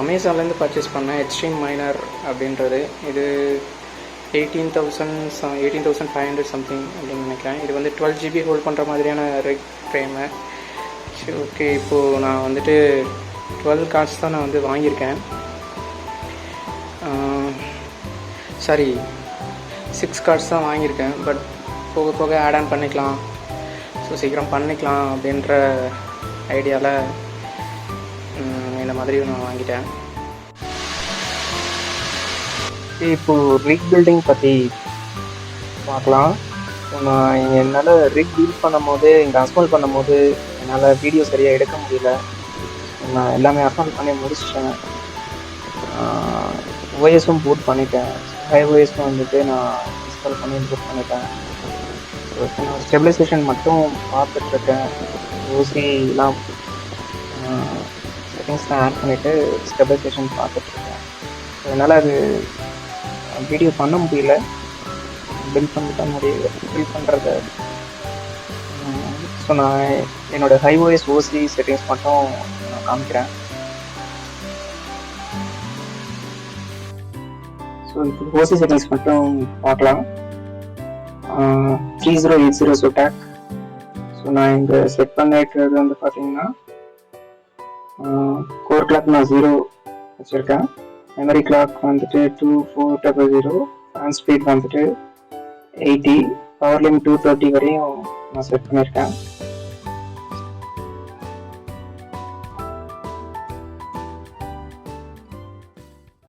அமேசான்லேருந்து purchase பண்ணேன் extreme minor அப்படின்றது. இது 18,500 சம்திங் அப்படின்னு நினைக்கிறேன். இது வந்து 12 GB ஹோல்ட் பண்ணுற மாதிரியான ரெக் ஃப்ரேமு. சரி, ஓகே. இப்போது நான் வந்துட்டு 12 கார்ட்ஸ் தான் நான் வந்து வாங்கியிருக்கேன். சாரி 6 கார்ட்ஸ் தான் வாங்கியிருக்கேன். பட் போக போக ஆட் ஆன் பண்ணிக்கலாம், ஸோ சீக்கிரம் பண்ணிக்கலாம் அப்படின்ற ஐடியாவில் இந்த மாதிரி நான் வாங்கிட்டேன். இப்போது ரிக் பில்டிங் பற்றி பார்க்கலாம். நான் என்னால் ரிக் பில்ட் பண்ணும்போது, இங்கே அசம்பிள் பண்ணும்போது என்னால் வீடியோ சரியாக எடுக்க முடியல. நான் எல்லாமே அசம்பிள் பண்ணி முடிச்சிட்டேன். ஓஎஸும் பூட் பண்ணிட்டேன். ஓஎஸும் வந்துட்டு நான் இன்ஸ்டால் பண்ணி பூட் பண்ணிட்டேன். ஸோ இப்போ நான் ஸ்டெபிலைசேஷன் மட்டும் பார்த்துட்ருக்கேன். ஓசிலாம் செட்டிங்ஸ்லாம் ஆட் பண்ணிவிட்டு ஸ்டெபிலைசேஷன் பார்த்துட்ருக்கேன். ஸோ என்னால் அது வீடியோ பண்ண முடியல. பில்ட் பண்ணுறத ஸோ நான் என்னோடய ஹைஓஎஸ் ஓசி செட்டிங்ஸ் மட்டும் நான் காமிக்கிறேன். ஸோ இப்போ ஓசி செட்டிங்ஸ் மட்டும் பார்க்கலாம். 3080 Zotac. ஸோ நான் இங்கே செட் பண்ணிக்கிறது வந்து பார்த்தீங்கன்னா கோர் கிளாக் நான் 0 வச்சுருக்கேன். மெமரி கிளாக் வந்துட்டு 2400, ஃபேன் ஸ்பீட் வந்துட்டு 80, பவர் லிமிட் 230 வரையும் நான் செட் பண்ணியிருக்கேன்.